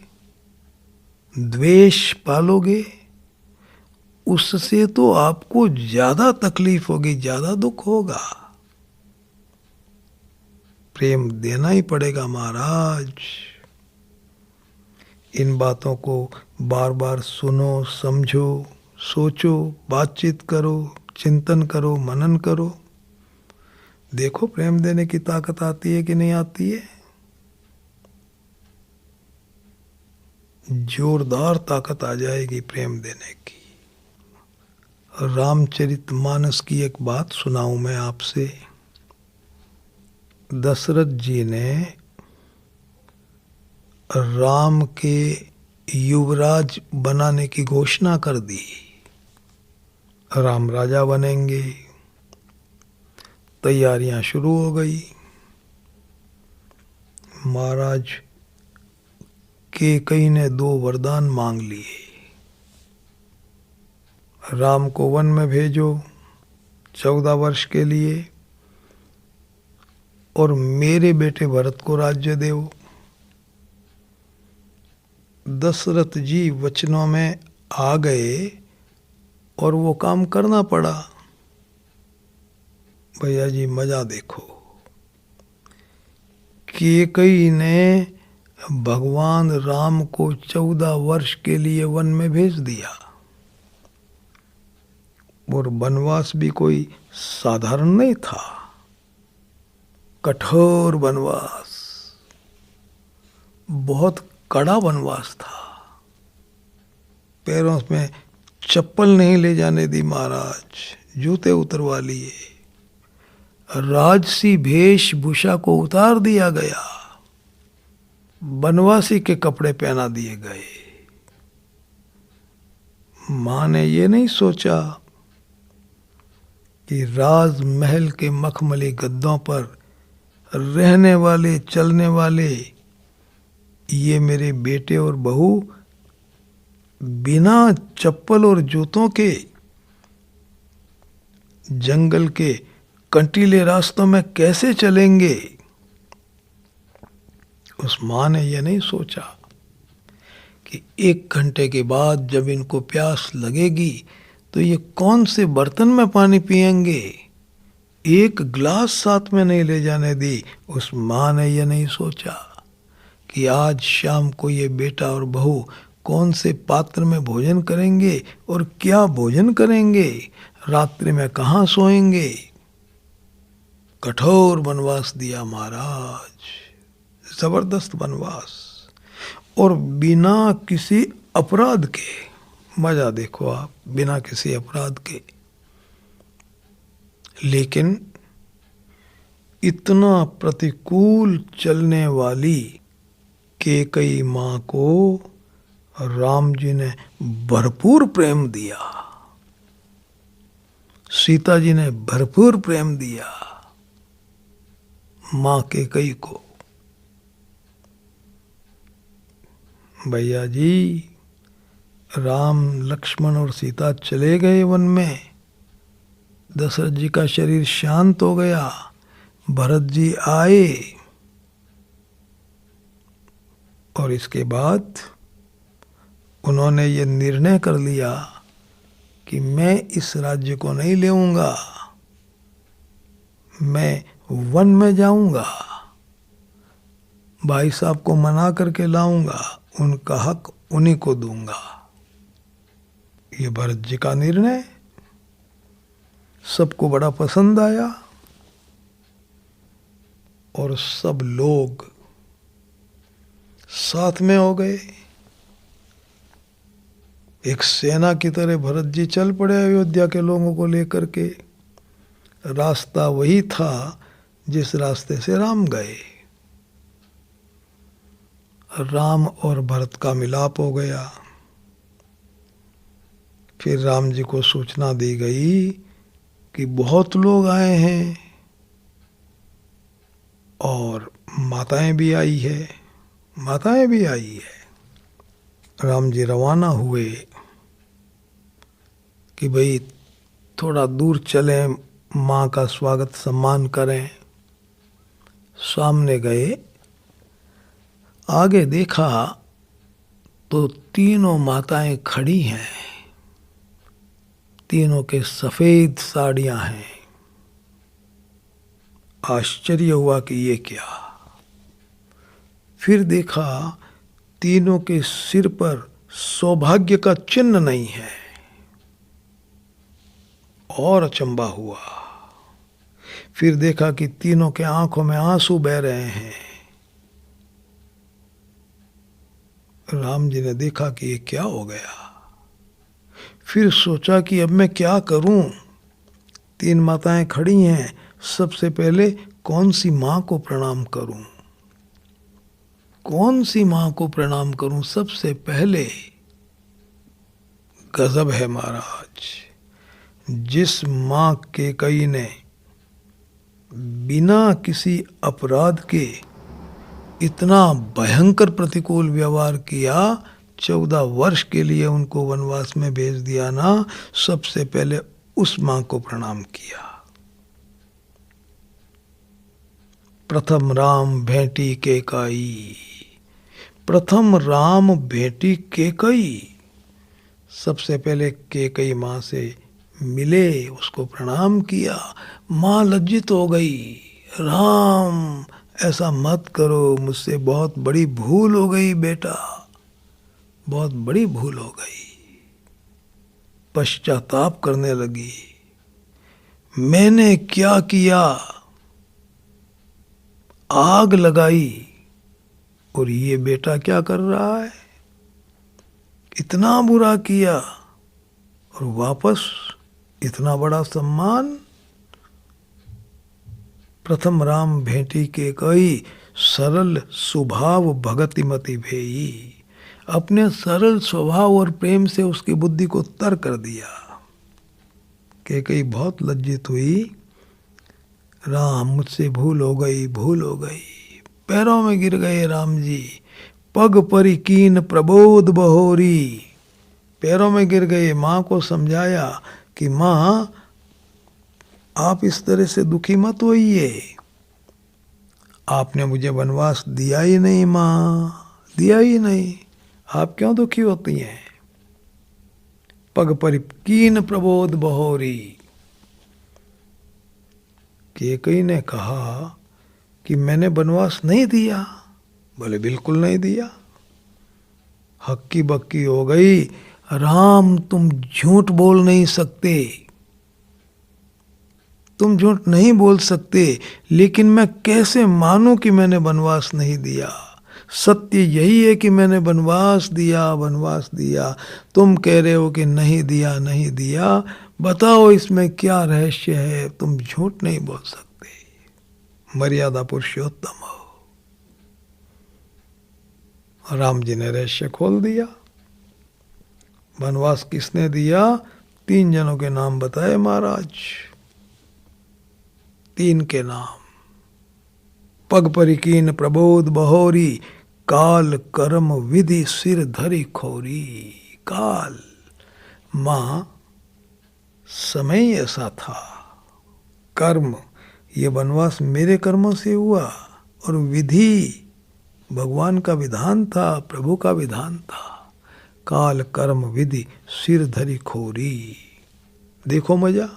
द्वेष पालोगे, उससे तो आपको ज्यादा तकलीफ होगी, ज्यादा दुख होगा। प्रेम देना ही पड़ेगा महाराज। इन बातों को बार बार सुनो, समझो, सोचो, बातचीत करो, चिंतन करो, मनन करो। देखो प्रेम देने की ताकत आती है कि नहीं आती है। जोरदार ताकत आ जाएगी प्रेम देने की। रामचरितमानस की एक बात सुनाऊं मैं आपसे। दशरथ जी ने राम के युवराज बनाने की घोषणा कर दी, राम राजा बनेंगे। तैयारियां शुरू हो गई। महाराज कैकेयी ने 2 वरदान मांग लिए। राम को वन में भेजो 14 वर्ष के लिए, और मेरे बेटे भरत को राज्य देव। दशरथ जी वचनों में आ गए और वो काम करना पड़ा। भैया जी मजा देखो, कैकेयी ने भगवान राम को 14 वर्ष के लिए वन में भेज दिया, और वनवास भी कोई साधारण नहीं था, कठोर वनवास, बहुत कड़ा वनवास था। पैरों में चप्पल नहीं ले जाने दी महाराज, जूते उतरवा लिए, राजसी वेशभूषा को उतार दिया गया, वनवासी के कपड़े पहना दिए गए। मां ने ये नहीं सोचा कि राजमहल के मखमली गद्दों पर रहने वाले चलने वाले ये मेरे बेटे और बहू बिना चप्पल और जूतों के जंगल के कंटीले रास्तों में कैसे चलेंगे। उस मां ने यह नहीं सोचा कि 1 घंटे के बाद जब इनको प्यास लगेगी तो ये कौन से बर्तन में पानी पिएंगे। 1 गिलास साथ में नहीं ले जाने दी। उस मां ने यह नहीं सोचा कि आज शाम को ये बेटा और बहू कौन से पात्र में भोजन करेंगे और क्या भोजन करेंगे, रात्रि में कहाँ सोएंगे। कठोर वनवास दिया महाराज, जबरदस्त वनवास, और बिना किसी अपराध के। मजा देखो आप, बिना किसी अपराध के। लेकिन इतना प्रतिकूल चलने वाली कैकेयी मां को राम जी ने भरपूर प्रेम दिया, सीता जी ने भरपूर प्रेम दिया मां कैकेयी को। भैया जी राम लक्ष्मण और सीता चले गए वन में, दशरथ जी का शरीर शांत हो गया, भरत जी आए, और इसके बाद उन्होंने ये निर्णय कर लिया कि मैं इस राज्य को नहीं लेऊंगा, मैं वन में जाऊंगा, भाई साहब को मना करके लाऊंगा, उनका हक उन्हीं को दूंगा। ये भरत जी का निर्णय सबको बड़ा पसंद आया, और सब लोग साथ में हो गए। एक सेना की तरह भरत जी चल पड़े अयोध्या के लोगों को लेकर के। रास्ता वही था जिस रास्ते से राम गए। राम और भरत का मिलाप हो गया। फिर राम जी को सूचना दी गई कि बहुत लोग आए हैं और माताएं भी आई है, माताएं भी आई है। राम जी रवाना हुए कि भाई थोड़ा दूर चलें, माँ का स्वागत सम्मान करें। सामने गए, आगे देखा तो तीनों माताएं खड़ी हैं, तीनों के सफेद साड़ियां हैं। आश्चर्य हुआ कि ये क्या। फिर देखा तीनों के सिर पर सौभाग्य का चिन्ह नहीं है, और अचंबा हुआ। फिर देखा कि तीनों के आंखों में आंसू बह रहे हैं। राम जी ने देखा कि ये क्या हो गया। फिर सोचा कि अब मैं क्या करूं। 3 माताएं खड़ी हैं, सबसे पहले कौन सी मां को प्रणाम करूं, कौन सी मां को प्रणाम करूं सबसे पहले। गजब है महाराज, जिस मां कैकेयी ने बिना किसी अपराध के इतना भयंकर प्रतिकूल व्यवहार किया, 14 वर्ष के लिए उनको वनवास में भेज दिया ना, सबसे पहले उस मां को प्रणाम किया। प्रथम राम भेंटी केकई, प्रथम राम भेंटी केकई। सबसे पहले केकई माँ से मिले, उसको प्रणाम किया। माँ लज्जित हो गई, राम ऐसा मत करो, मुझसे बहुत बड़ी भूल हो गई बेटा, बहुत बड़ी भूल हो गई। पश्चाताप करने लगी, मैंने क्या किया, आग लगाई और ये बेटा क्या कर रहा है, इतना बुरा किया और वापस इतना बड़ा सम्मान। प्रथम राम भेंटी के कई, सरल स्वभाव भगति मति भेई। अपने सरल स्वभाव और प्रेम से उसकी बुद्धि को तर कर दिया। केकई बहुत लज्जित हुई, राम मुझसे भूल हो गई, भूल हो गई। पैरों में गिर गए राम जी, पग परी कीन प्रबोध बहोरी। पैरों में गिर गए, माँ को समझाया कि माँ आप इस तरह से दुखी मत होइए, आपने मुझे वनवास दिया ही नहीं माँ, दिया ही नहीं, आप क्यों दुखी होती हैं। पग परी कीन प्रबोध बहोरी। केकई ने कहा कि मैंने वनवास नहीं दिया। बोले बिल्कुल नहीं दिया। हक्की बक्की हो गई, राम तुम झूठ बोल नहीं सकते, तुम झूठ नहीं बोल सकते, लेकिन मैं कैसे मानूं कि मैंने वनवास नहीं दिया। सत्य यही है कि मैंने वनवास दिया, वनवास दिया। तुम कह रहे हो कि नहीं दिया, नहीं दिया, बताओ इसमें क्या रहस्य है। तुम झूठ नहीं बोल सकते, मर्यादा पुरुषोत्तम हो। राम जी ने रहस्य खोल दिया। वनवास किसने दिया, 3 जनों के नाम बताए महाराज, 3 के नाम। पग परिकीन प्रबोध बहोरी, काल कर्म विधि सिर धरी खोरी। काल मां समय ऐसा था, कर्म ये वनवास मेरे कर्मों से हुआ, और विधि भगवान का विधान था, प्रभु का विधान था। काल कर्म विधि सिर धरी खोरी। देखो मजा,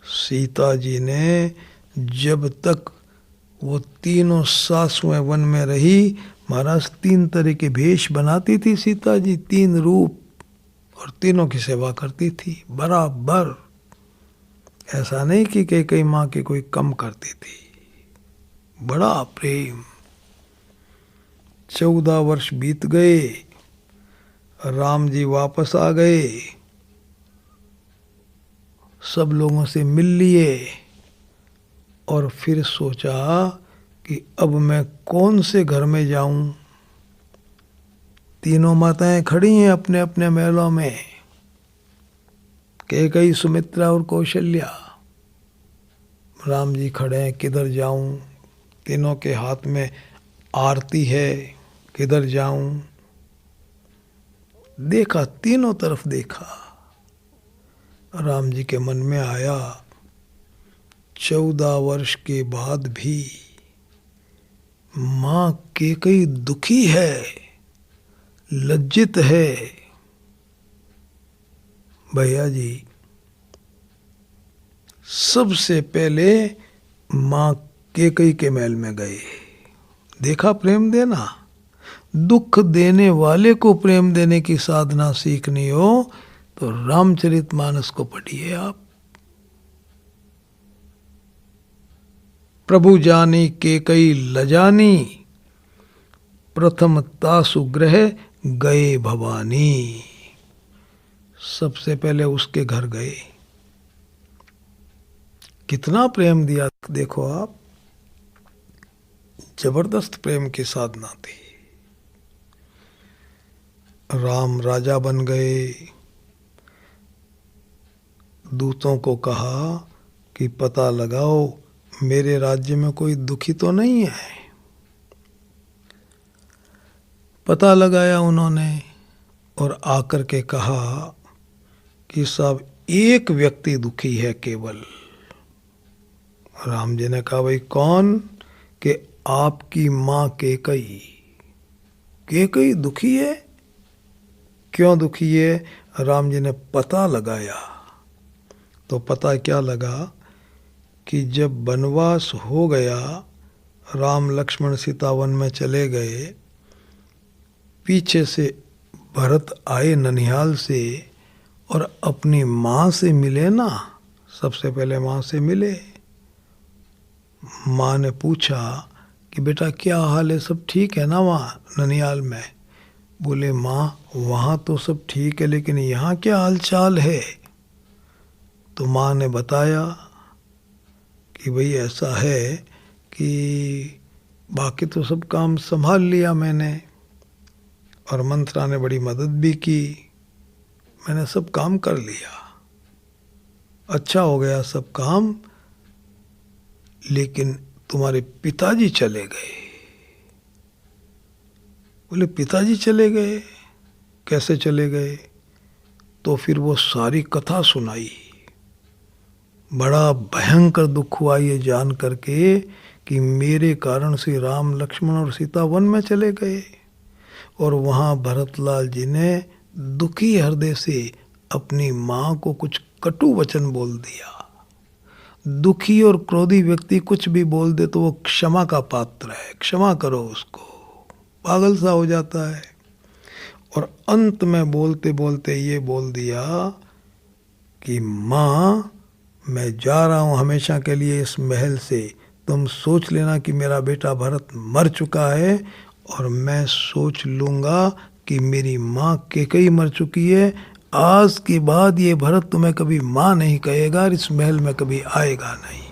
सीता जी ने जब तक वो तीनों सासुएं वन में रही, महाराज 3 तरह के भेष बनाती थी सीता जी, 3 रूप, और तीनों की सेवा करती थी बराबर। ऐसा नहीं कि कई माँ की कोई कम करती थी, बड़ा प्रेम। 14 वर्ष बीत गए, राम जी वापस आ गए, सब लोगों से मिल लिए, और फिर सोचा कि अब मैं कौन से घर में जाऊं। तीनों माताएं खड़ी हैं अपने अपने महलों में, कैकेयी, सुमित्रा और कौशल्या। राम जी खड़े हैं, किधर जाऊं। तीनों के हाथ में आरती है, किधर जाऊं। देखा, तीनों तरफ देखा। राम जी के मन में आया, 14 वर्ष के बाद भी मां कैकेयी दुखी है, लज्जित है। भैया जी, सबसे पहले मां कैकेयी के महल में गए। देखा प्रेम देना, दुख देने वाले को प्रेम देने की साधना सीखनी हो तो रामचरितमानस को पढ़िए आप। प्रभु जानी कैकेयी लजानी, प्रथम तासु गृह गए भवानी। सबसे पहले उसके घर गए, कितना प्रेम दिया देखो आप, जबरदस्त प्रेम की साधना थी। राम राजा बन गए। दूतों को कहा कि पता लगाओ मेरे राज्य में कोई दुखी तो नहीं है। पता लगाया उन्होंने और आकर के कहा कि साहब एक व्यक्ति दुखी है केवल। राम जी ने कहा भाई कौन? कि आपकी माँ केकई। केकई दुखी है। क्यों दुखी है? राम जी ने पता लगाया तो पता क्या लगा कि जब वनवास हो गया, राम लक्ष्मण सीता वन में चले गए, पीछे से भरत आए ननिहाल से और अपनी माँ से मिले ना, सबसे पहले माँ से मिले। माँ ने पूछा कि बेटा क्या हाल है, सब ठीक है ना वहाँ ननिहाल में? बोले माँ वहाँ तो सब ठीक है, लेकिन यहाँ क्या हाल चाल है? तो माँ ने बताया कि भाई ऐसा है कि बाकी तो सब काम संभाल लिया मैंने, और मंत्रा ने बड़ी मदद भी की, मैंने सब काम कर लिया, अच्छा हो गया सब काम, लेकिन तुम्हारे पिताजी चले गए। बोले पिताजी चले गए? कैसे चले गए? तो फिर वो सारी कथा सुनाई। बड़ा भयंकर दुख हुआ ये जान करके कि मेरे कारण से राम लक्ष्मण और सीता वन में चले गए। और वहाँ भरतलाल जी ने दुखी हृदय से अपनी माँ को कुछ कटु वचन बोल दिया। दुखी और क्रोधी व्यक्ति कुछ भी बोल दे तो वो क्षमा का पात्र है, क्षमा करो उसको, पागल सा हो जाता है। और अंत में बोलते बोलते ये बोल दिया कि माँ मैं जा रहा हूँ हमेशा के लिए इस महल से, तुम सोच लेना कि मेरा बेटा भरत मर चुका है, और मैं सोच लूँगा कि मेरी माँ केकई मर चुकी है। आज के बाद ये भरत तुम्हें कभी माँ नहीं कहेगा और इस महल में कभी आएगा नहीं,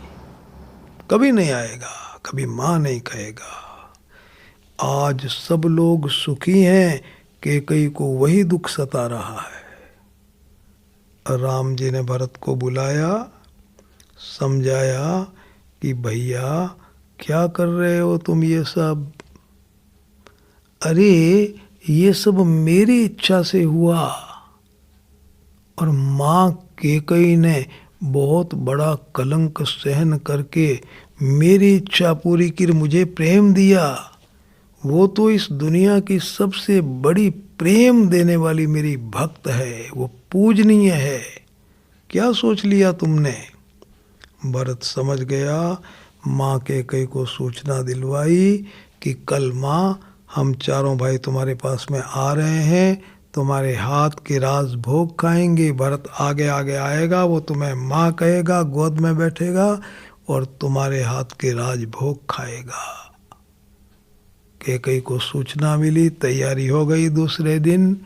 कभी नहीं आएगा, कभी माँ नहीं कहेगा। आज सब लोग सुखी हैं, केकई को वही दुख सता रहा है। राम जी ने भरत को बुलाया, समझाया कि भैया क्या कर रहे हो तुम ये सब? अरे ये सब मेरी इच्छा से हुआ, और माँ केकई ने बहुत बड़ा कलंक सहन करके मेरी इच्छा पूरी की, मुझे प्रेम दिया। वो तो इस दुनिया की सबसे बड़ी प्रेम देने वाली मेरी भक्त है, वो पूजनीय है। क्या सोच लिया तुमने? भरत समझ गया। माँ केकई को सूचना दिलवाई कि कल माँ हम चारों भाई तुम्हारे पास में आ रहे हैं, तुम्हारे हाथ के राज भोग खाएंगे। भरत आगे आगे आएगा, वो तुम्हें माँ कहेगा, गोद में बैठेगा और तुम्हारे हाथ के राज भोग खाएगा। केकई को सूचना मिली, तैयारी हो गई। दूसरे दिन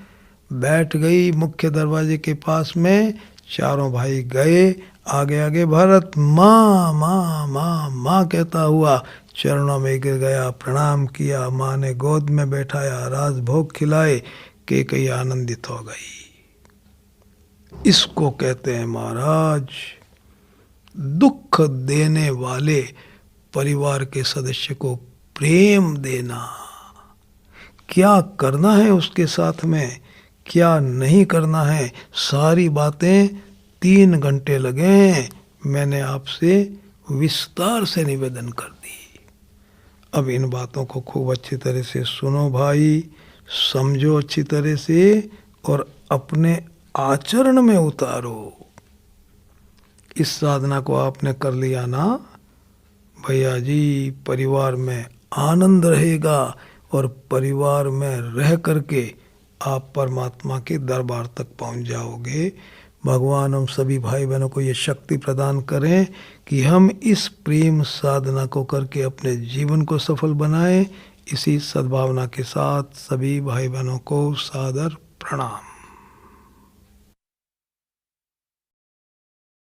बैठ गई मुख्य दरवाजे के पास में, चारों भाई गए, आगे आगे भरत माँ माँ माँ माँ कहता हुआ चरणों में गिर गया, प्रणाम किया। माँ ने गोद में बैठाया, राजभोग खिलाए, केकई आनंदित हो गई। इसको कहते हैं महाराज दुख देने वाले परिवार के सदस्य को प्रेम देना। क्या करना है उसके साथ में, क्या नहीं करना है, सारी बातें 3 घंटे लगे हैं, मैंने आपसे विस्तार से निवेदन कर दी। अब इन बातों को खूब अच्छी तरह से सुनो भाई, समझो अच्छी तरह से और अपने आचरण में उतारो। इस साधना को आपने कर लिया ना भैया जी, परिवार में आनंद रहेगा और परिवार में रह करके आप परमात्मा के दरबार तक पहुंच जाओगे। भगवान हम सभी भाई बहनों को ये शक्ति प्रदान करें कि हम इस प्रेम साधना को करके अपने जीवन को सफल बनाएं। इसी सद्भावना के साथ सभी भाई बहनों को सादर प्रणाम।